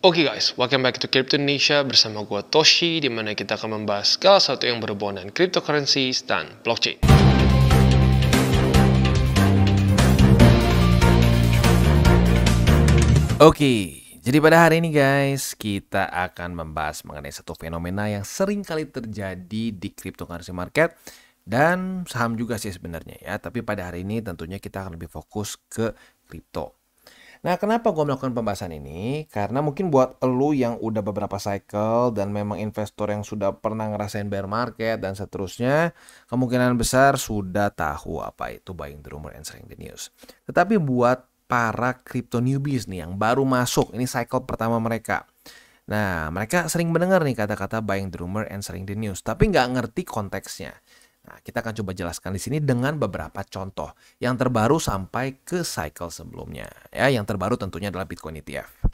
Oke guys, welcome back to Crypto Indonesia bersama gue Toshi, di mana kita akan membahas segala sesuatu yang berhubungan dengan cryptocurrencies dan blockchain. Oke, jadi pada hari ini guys, kita akan membahas mengenai satu fenomena yang sering kali terjadi di cryptocurrency market dan saham juga sih sebenarnya ya. Tapi pada hari ini tentunya kita akan lebih fokus ke kripto. Nah, kenapa gue melakukan pembahasan ini? Karena mungkin buat elu yang udah beberapa cycle dan memang investor yang sudah pernah ngerasain bear market dan seterusnya, kemungkinan besar sudah tahu apa itu buying the rumor and selling the news. Tetapi buat para crypto newbies nih yang baru masuk, ini cycle pertama mereka. Nah, mereka sering mendengar nih kata-kata buying the rumor and selling the news, tapi nggak ngerti konteksnya. Nah, kita akan coba jelaskan di sini dengan beberapa contoh yang terbaru sampai ke cycle sebelumnya. Ya, yang terbaru tentunya adalah Bitcoin ETF.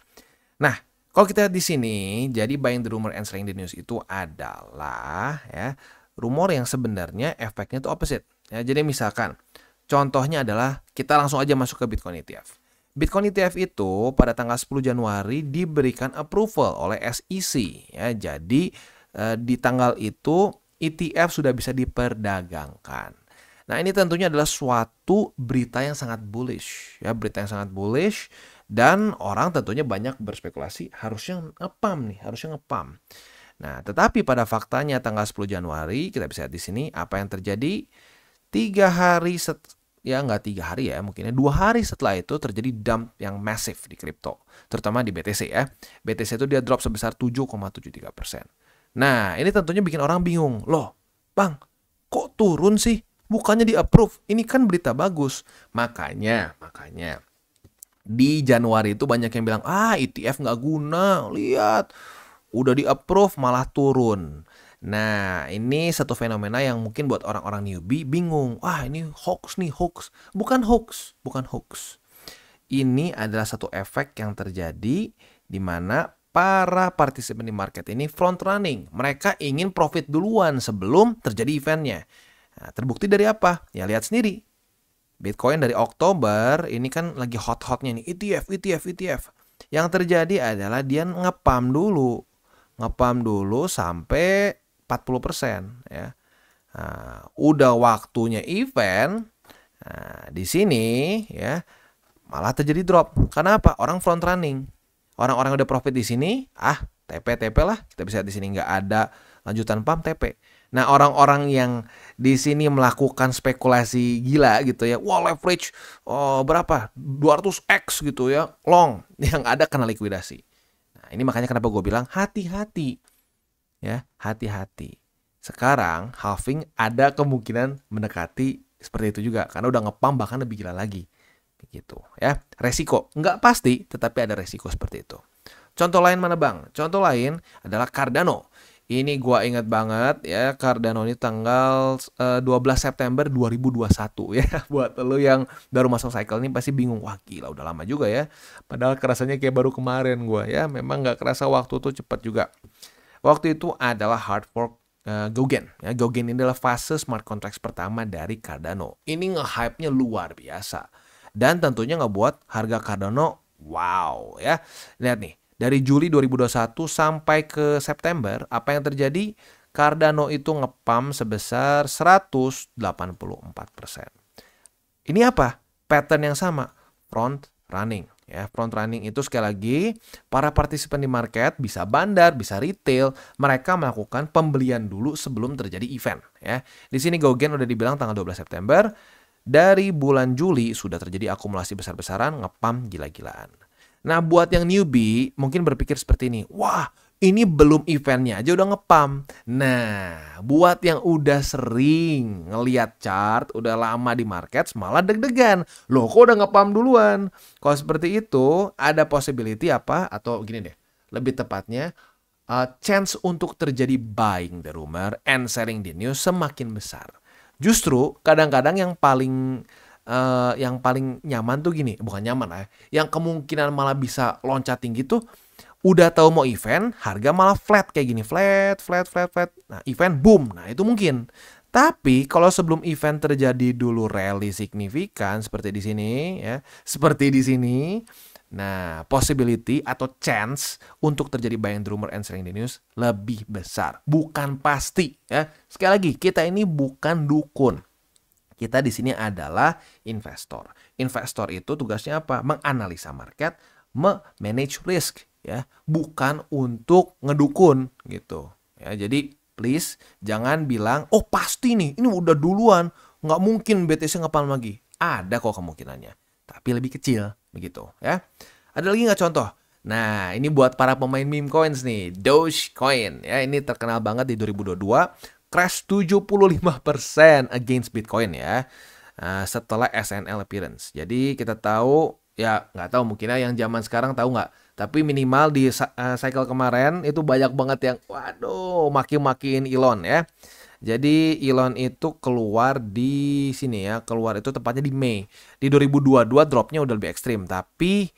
Nah, kalau kita lihat di sini, jadi buying the rumor and selling the news itu adalah ya rumor yang sebenarnya efeknya itu opposite. Ya, jadi misalkan contohnya adalah kita langsung aja masuk ke Bitcoin ETF. Bitcoin ETF itu pada tanggal 10 Januari diberikan approval oleh SEC. Ya, jadi di tanggal itu ETF sudah bisa diperdagangkan. Nah, ini tentunya adalah suatu berita yang sangat bullish. Ya, berita yang sangat bullish dan orang tentunya banyak berspekulasi harusnya ngepam. Nah, tetapi pada faktanya tanggal 10 Januari kita bisa lihat di sini apa yang terjadi. 3 hari nggak 3 hari ya, mungkinnya 2 hari setelah itu terjadi dump yang masif di kripto, terutama di BTC ya. BTC itu dia drop sebesar 7,73%. Nah, ini tentunya bikin orang bingung. Loh, Bang, kok turun sih? Bukannya di-approve. Ini kan berita bagus. Makanya di Januari itu banyak yang bilang, ETF nggak guna. Lihat, udah di-approve malah turun. Nah, ini satu fenomena yang mungkin buat orang-orang newbie bingung. Ini hoax nih, hoax. Bukan hoax. Ini adalah satu efek yang terjadi di mana para partisipan di market ini front running. Mereka ingin profit duluan sebelum terjadi eventnya. Nah, terbukti dari apa? Ya lihat sendiri. Bitcoin dari Oktober ini kan lagi hot-hotnya nih. ETF. Yang terjadi adalah dia ngepam dulu sampai 40% ya. Nah, udah waktunya event. Nah, di sini ya malah terjadi drop. Karena apa? Orang front running. Orang-orang udah profit di sini, TP lah. Kita bisa lihat di sini nggak ada lanjutan pump TP. Nah, orang-orang yang di sini melakukan spekulasi gila gitu ya. Leverage berapa? 200x gitu ya. Long yang ada kena likuidasi. Nah, ini makanya kenapa gue bilang hati-hati. Ya, hati-hati. Sekarang halving ada kemungkinan mendekati seperti itu juga karena udah ngepump bahkan lebih gila lagi. Begitu ya. Resiko nggak pasti, tetapi ada resiko seperti itu. Contoh lain mana Bang? Contoh lain adalah Cardano. Ini gua ingat banget ya, Cardano ini tanggal 12 September 2021 ya. Buat lo yang baru masuk cycle ini pasti bingung. Wah gila udah lama juga ya. Padahal kerasanya kayak baru kemarin gua ya. Memang nggak kerasa waktu tuh cepat juga. Waktu itu adalah hard fork Gaugen. Ya, Gaugen ini adalah fase smart contracts pertama dari Cardano. Ini nge-hype-nya luar biasa. Dan tentunya ngebuat harga Cardano wow ya. Lihat nih, dari Juli 2021 sampai ke September, apa yang terjadi? Cardano itu ngepump sebesar 184%. Ini apa? Pattern yang sama, front running. Ya, front running itu sekali lagi para partisipan di market bisa bandar, bisa retail, mereka melakukan pembelian dulu sebelum terjadi event. Ya, di sini Gaugen udah dibilang tanggal 12 September. Dari bulan Juli sudah terjadi akumulasi besar-besaran, ngepump gila-gilaan. Nah, buat yang newbie mungkin berpikir seperti ini. Wah, ini belum eventnya aja udah ngepump. Nah, buat yang udah sering ngeliat chart, udah lama di market, malah deg-degan. Loh, kok udah ngepump duluan? Kalau seperti itu, ada possibility apa? Atau gini deh, lebih tepatnya, chance untuk terjadi buying the rumor and selling the news semakin besar. Justru kadang-kadang yang paling nyaman tuh gini, bukan nyaman lah ya. Yang kemungkinan malah bisa loncat tinggi tuh udah tahu mau event, harga malah flat kayak gini, flat. Nah, event boom. Nah, itu mungkin. Tapi kalau sebelum event terjadi dulu rally signifikan seperti di sini ya, seperti di sini, Nah, possibility atau chance untuk terjadi buying the rumor and selling the news lebih besar. Bukan pasti ya. Sekali lagi, kita ini bukan dukun. Kita di sini adalah investor. Investor itu tugasnya apa? Menganalisa market, manage risk ya, bukan untuk ngedukun gitu. Ya, jadi please jangan bilang, "Oh, pasti nih, ini udah duluan, nggak mungkin BTC ngepalm lagi." Ada kok kemungkinannya, tapi lebih kecil begitu ya. Ada lagi nggak contoh? Nah, ini buat para pemain meme coins nih, Dogecoin ya, ini terkenal banget di 2022, crash 75% against Bitcoin ya. Setelah SNL appearance. Jadi kita tahu ya, nggak tahu mungkin yang zaman sekarang tahu nggak, tapi minimal di cycle kemarin itu banyak banget yang waduh maki-makiin Elon ya. Jadi Elon itu keluar di sini ya, keluar itu tepatnya di Mei. Di 2022 dropnya udah lebih ekstrim, tapi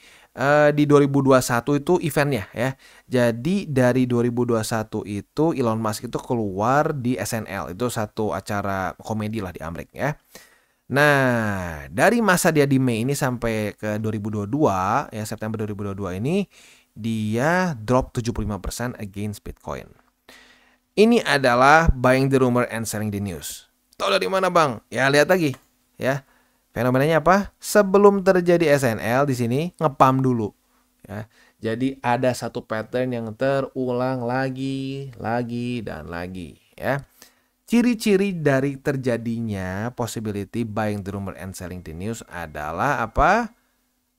di 2021 itu eventnya ya. Jadi dari 2021 itu Elon Musk itu keluar di SNL, itu satu acara komedi lah di Amerika ya. Nah, dari masa dia di Mei ini sampai ke 2022 ya, September 2022 ini dia drop 75% against Bitcoin. Ini adalah buying the rumor and selling the news. Tahu dari mana, Bang? Ya, lihat lagi ya. Fenomenanya apa? Sebelum terjadi SNL di sini ngepam dulu ya. Jadi ada satu pattern yang terulang lagi dan lagi ya. Ciri-ciri dari terjadinya possibility buying the rumor and selling the news adalah apa?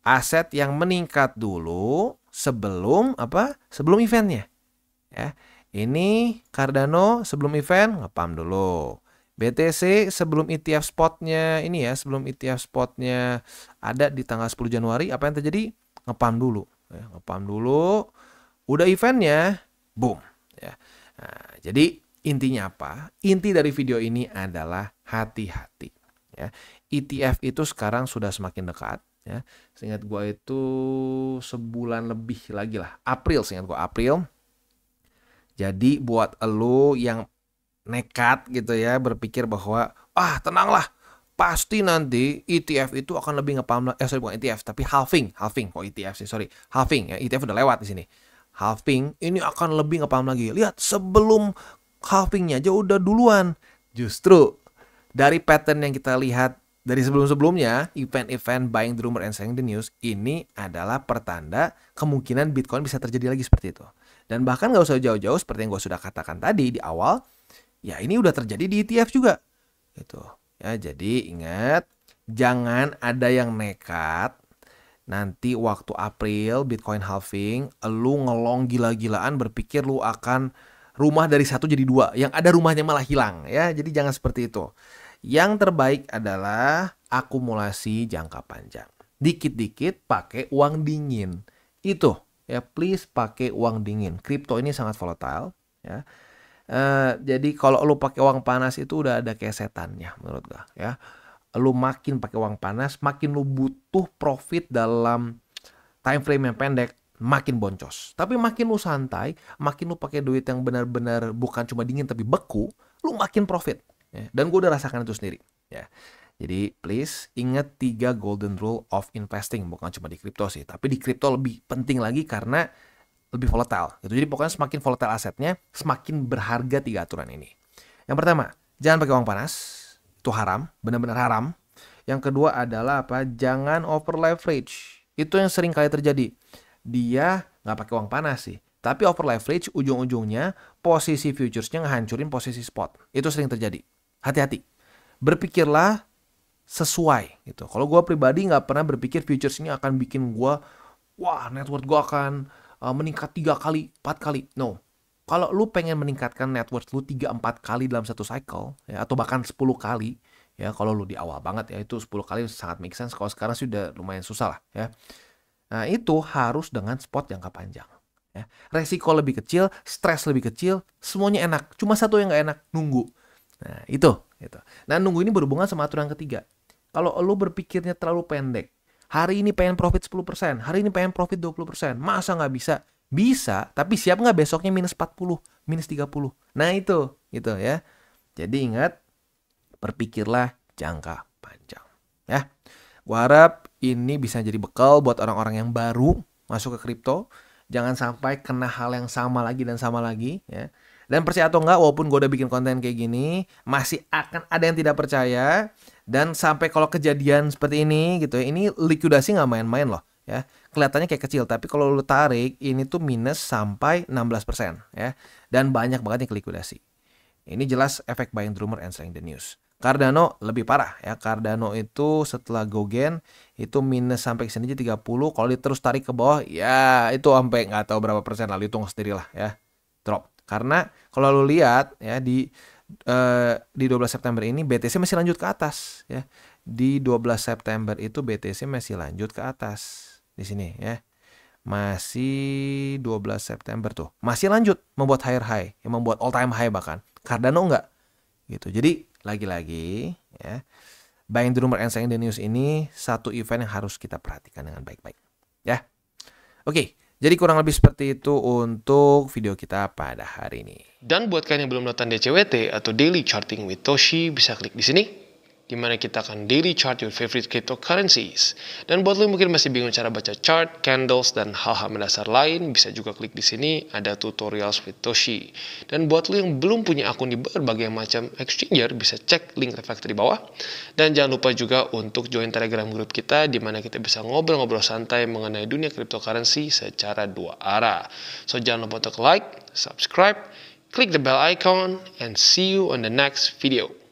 Aset yang meningkat dulu sebelum apa? Sebelum eventnya ya. Ini Cardano sebelum event ngepam dulu. BTC sebelum ETF spotnya ini ya, sebelum ETF spotnya ada di tanggal 10 Januari, apa yang terjadi? Ngepam dulu. Ya, ngepam dulu. Udah eventnya, boom. Ya. Nah, jadi intinya apa? Inti dari video ini adalah hati-hati. Ya. ETF itu sekarang sudah semakin dekat. Ya. Seingat gue itu sebulan lebih lagi lah. April, seingat gue April. Jadi buat lo yang nekat gitu ya, berpikir bahwa tenanglah, pasti nanti ETF itu akan lebih ngepalm, bukan ETF tapi halving kok ETF sih, halving ya, ETF udah lewat di sini. Halving ini akan lebih ngepalm lagi. Lihat sebelum halvingnya aja udah duluan. Justru dari pattern yang kita lihat dari sebelum-sebelumnya, event-event buying the rumor and selling the news ini adalah pertanda kemungkinan Bitcoin bisa terjadi lagi seperti itu. Dan bahkan gak usah jauh-jauh seperti yang gue sudah katakan tadi di awal, ya ini udah terjadi di ETF juga. Gitu. Ya, jadi ingat, jangan ada yang nekat. Nanti waktu April Bitcoin halving, lu ngelong gila-gilaan berpikir lu akan rumah dari 1 jadi 2. Yang ada rumahnya malah hilang ya. Jadi jangan seperti itu. Yang terbaik adalah akumulasi jangka panjang. Dikit-dikit pakai uang dingin. Itu. Ya, please pakai uang dingin. Kripto ini sangat volatile ya. Jadi kalau lu pakai uang panas itu udah ada kayak setannya menurut gua ya. Lu makin pakai uang panas, makin lu butuh profit dalam time frame yang pendek, makin boncos. Tapi makin lu santai, makin lu pakai duit yang benar-benar bukan cuma dingin tapi beku, lu makin profit ya. Dan gua udah rasakan itu sendiri ya. Jadi please ingat 3 golden rule of investing, bukan cuma di kripto sih, tapi di kripto lebih penting lagi karena lebih volatile gitu. Jadi pokoknya semakin volatile asetnya, semakin berharga 3 aturan ini. Yang pertama, jangan pakai uang panas, itu haram, benar-benar haram. Yang kedua adalah apa? Jangan over leverage. Itu yang sering kali terjadi. Dia nggak pakai uang panas sih, tapi over leverage ujung-ujungnya posisi futuresnya ngehancurin posisi spot. Itu sering terjadi. Hati-hati. Berpikirlah sesuai gitu. Kalau gue pribadi nggak pernah berpikir futures ini akan bikin gue, wah net worth gue akan meningkat 3 kali, 4 kali. No. Kalau lu pengen meningkatkan net worth lu 3-4 kali dalam satu cycle ya, atau bahkan 10 kali ya, kalau lu di awal banget ya itu 10 kali sangat make sense. Kalau sekarang sudah lumayan susah lah ya. Nah itu harus dengan spot jangka panjang ya. Resiko lebih kecil, stres lebih kecil, semuanya enak. Cuma satu yang nggak enak, nunggu. Nah itu. Nah nunggu ini berhubungan sama aturan ketiga. Kalau lu berpikirnya terlalu pendek, hari ini pengen profit 10%, hari ini pengen profit 20%, masa nggak bisa? Bisa, tapi siap nggak besoknya minus 40, minus 30? Nah itu gitu ya. Jadi ingat, berpikirlah jangka panjang ya. Gua harap ini bisa jadi bekal buat orang-orang yang baru masuk ke kripto. Jangan sampai kena hal yang sama lagi dan sama lagi ya. Dan percaya atau enggak, walaupun gue udah bikin konten kayak gini, masih akan ada yang tidak percaya. Dan sampai kalau kejadian seperti ini gitu ya, ini likuidasi nggak main-main loh ya. Kelihatannya kayak kecil, tapi kalau lu tarik ini tuh minus sampai 16% ya. Dan banyak banget yang likuidasi. Ini jelas efek buying the rumor and selling the news. Cardano lebih parah ya. Cardano itu setelah Gogen itu minus sampai sini aja 30. Kalau terus tarik ke bawah ya itu sampai nggak tahu berapa persen, lalu hitung sendirilah ya. Drop. Karena kalau lu lihat ya di 12 September ini BTC masih lanjut ke atas ya. Di 12 September itu BTC masih lanjut ke atas di sini ya. Masih 12 September tuh. Masih lanjut membuat higher high, yang membuat all time high bahkan. Cardano enggak. Gitu. Jadi lagi-lagi ya, buying the rumor and selling the news ini satu event yang harus kita perhatikan dengan baik-baik ya. Oke, jadi kurang lebih seperti itu untuk video kita pada hari ini. Dan buat kalian yang belum nonton DCWT atau Daily Charting with Toshi, bisa klik di sini, di mana kita akan daily chart your favorite cryptocurrencies. Dan buat lo yang mungkin masih bingung cara baca chart, candles, dan hal-hal mendasar lain, bisa juga klik di sini, ada tutorials with Toshi. Dan buat lo yang belum punya akun di berbagai macam exchanger, bisa cek link reflektor di bawah. Dan jangan lupa juga untuk join Telegram group kita, di mana kita bisa ngobrol-ngobrol santai mengenai dunia cryptocurrency secara dua arah. So jangan lupa untuk like, subscribe, click the bell icon, and see you on the next video.